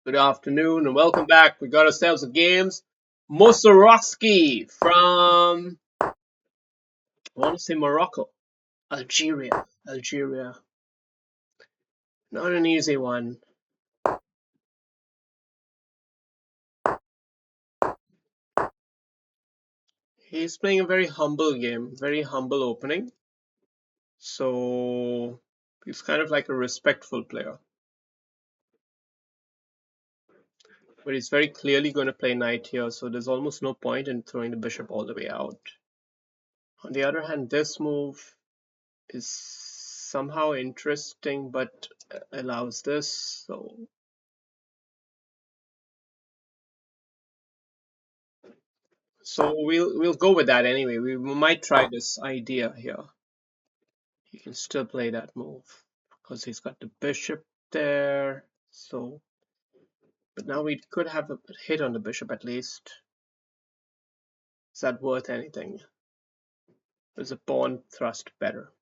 Good afternoon and welcome back. We got ourselves a games. Mosorowski from I want to say Morocco. Algeria. Algeria. Not an easy one. He's playing a very humble game, very humble opening. So he's kind of like a respectful player. But he's very clearly going to play knight here, so there's almost no point in throwing the bishop all the way out. On the other hand, this move is somehow interesting, but allows this, so we'll go with that anyway. We might try this idea here. He can still play that move because he's got the bishop there. So, but now we could have a hit on the bishop at least. Is that worth anything? Is a pawn thrust better?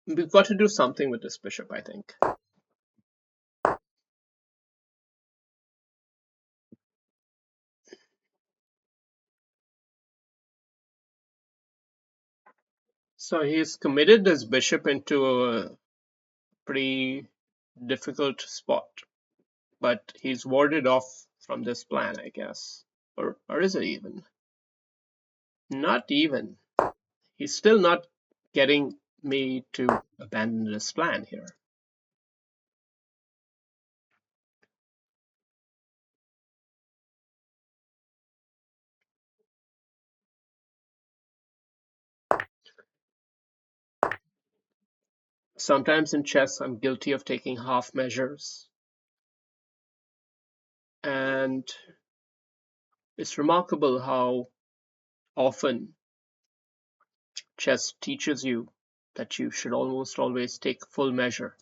We've got to do something with this bishop, I think. So he's committed this bishop into a pretty difficult spot, but he's warded off from this plan, I guess. Or is it even? Not even. He's still not getting me to abandon this plan here. Sometimes in chess, I'm guilty of taking half measures. And it's remarkable how often chess teaches you that you should almost always take full measure.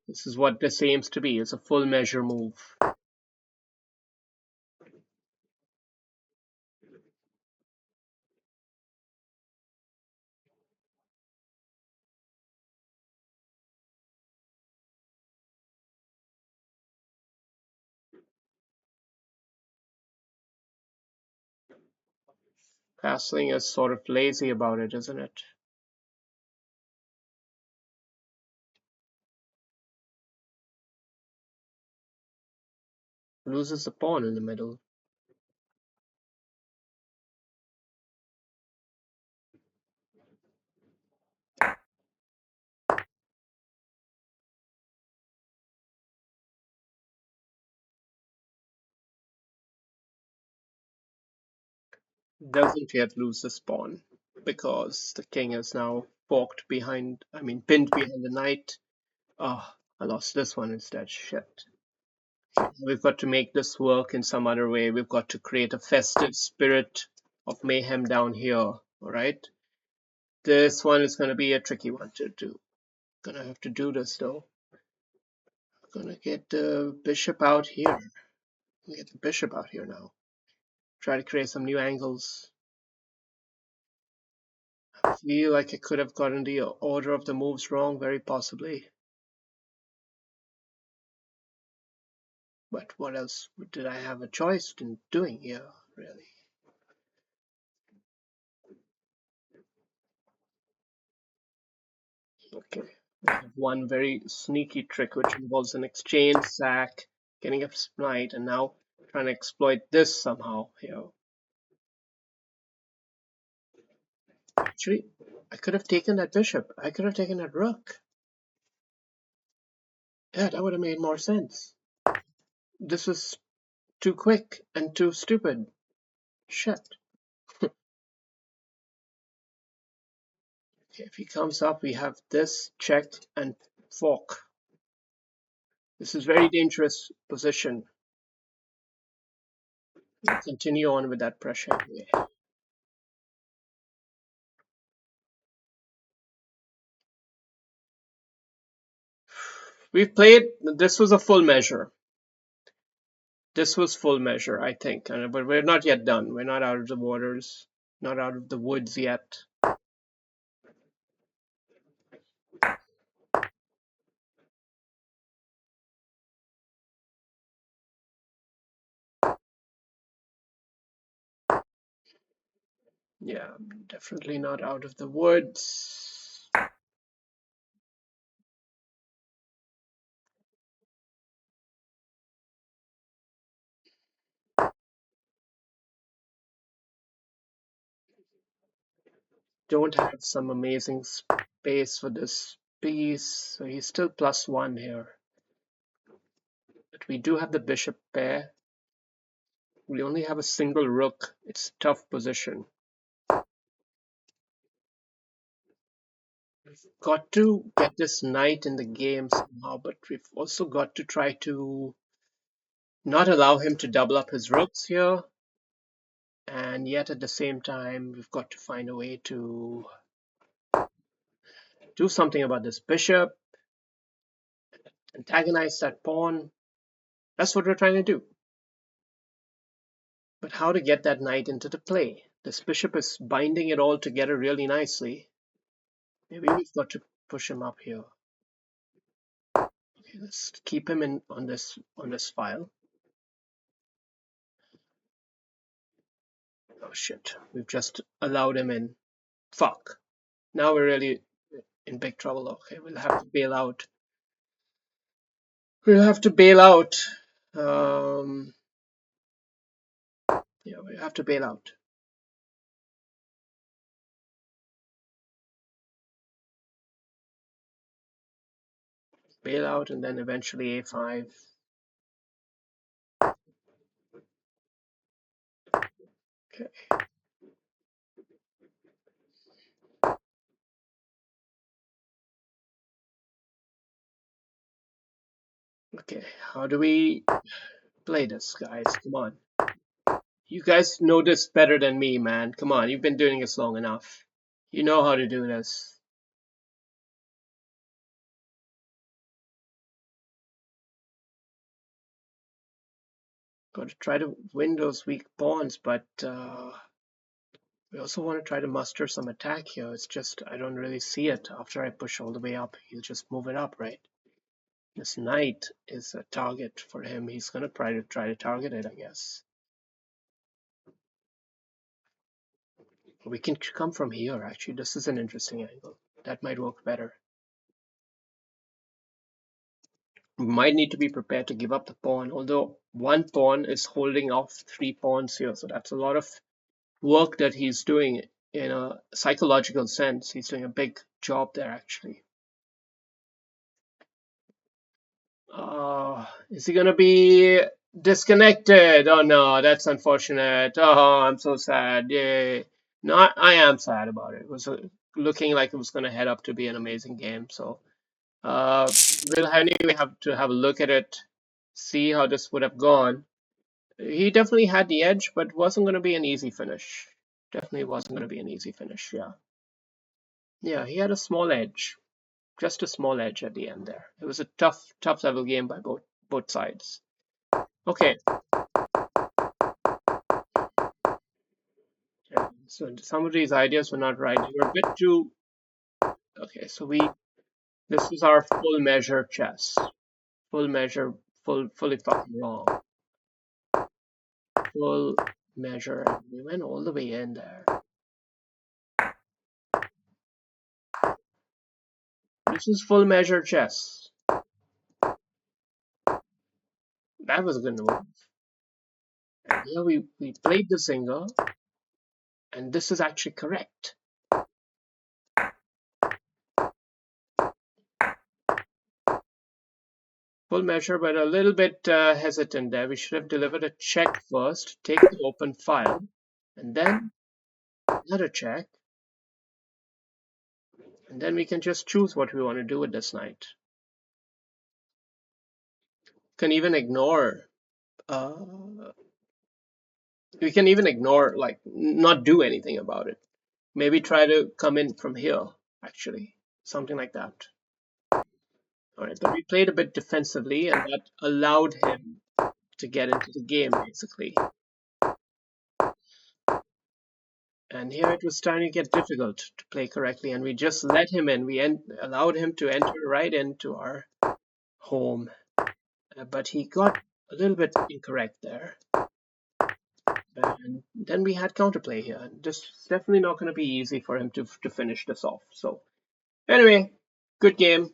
This is what this aims to be, it's a full measure move. Castling is sort of lazy about it, isn't it? Loses the pawn in the middle. Doesn't yet lose this pawn because the king is now pinned behind the knight. Oh, I lost this one instead. Shit. We've got to make this work in some other way. We've got to create a festive spirit of mayhem down here. All right. This one is going to be a tricky one to do. Gonna have to do this though. Gonna get the bishop out here. Get the bishop out here now. Try to create some new angles. I feel like I could have gotten the order of the moves wrong, very possibly. But what else did I have a choice in doing here, really? Okay. I have one very sneaky trick which involves an exchange sack, getting a knight, and now trying to exploit this somehow here. Actually, I could have taken that bishop. I could have taken that rook. Yeah, that would have made more sense. This is too quick and too stupid. Shit. Okay, if he comes up, we have this check and fork. This is very dangerous position. We'll continue on with that pressure anyway. We've played, this was a full measure. This was full measure, I think, but we're not yet done. We're not out of the waters, not out of the woods yet. Yeah, definitely not out of the woods. Don't have some amazing space for this piece, so he's still +1 here. But we do have the bishop pair. We only have a single rook. It's a tough position. We've got to get this knight in the game somehow, but we've also got to try to not allow him to double up his rooks here. And yet at the same time, we've got to find a way to do something about this bishop, antagonize that pawn. That's what we're trying to do. But how to get that knight into the play? This bishop is binding it all together really nicely. Maybe we've got to push him up here. Okay, let's keep him in on this file. Oh shit, we've just allowed him in. Fuck. Now we're really in big trouble. Okay, we'll have to bail out. We'll have to bail out. Yeah, we have to bail out. Bail out and then eventually a5. Okay. Okay, how do we play this, guys? Come on. You guys know this better than me, man. Come on, you've been doing this long enough. You know how to do this. Got to try to win those weak pawns, but we also want to try to muster some attack here. It's just I don't really see it. After I push all the way up, he'll just move it up, right? This knight is a target for him. He's gonna try to target it, I guess. We can come from here, actually. This is an interesting angle. That might work better. We might need to be prepared to give up the pawn, although one pawn is holding off 3 pawns here, so that's a lot of work that he's doing in a psychological sense. He's doing a big job there, actually. Is he gonna be disconnected? Oh no, that's unfortunate. Oh, I'm so sad. Yay. No, I am sad about it. It was looking like it was gonna head up to be an amazing game. So we'll anyway have to have a look at it, see how this would have gone. He definitely had the edge, but wasn't gonna be an easy finish. Definitely wasn't gonna be an easy finish, yeah. Yeah, he had a small edge. Just a small edge at the end there. It was a tough level game by both sides. Okay. Yeah, so some of these ideas were not right. They were a bit too. Okay, so this is our full measure chess. Full measure, fully fucking wrong. Full measure, and we went all the way in there. This is full measure chess. That was a good move. And here we played the singer, and this is actually correct. Full measure, but a little bit hesitant there. We should have delivered a check first, take the open file, and then another check. And then we can just choose what we want to do with this knight. Can even ignore we can even ignore, like, not do anything about it. Maybe try to come in from here, actually. Something like that. Alright, but we played a bit defensively, and that allowed him to get into the game, basically. And here it was starting to get difficult to play correctly, and we just let him in. We allowed him to enter right into our home. But he got a little bit incorrect there. And then we had counterplay here. And this is definitely not going to be easy for him to finish this off. So anyway, good game.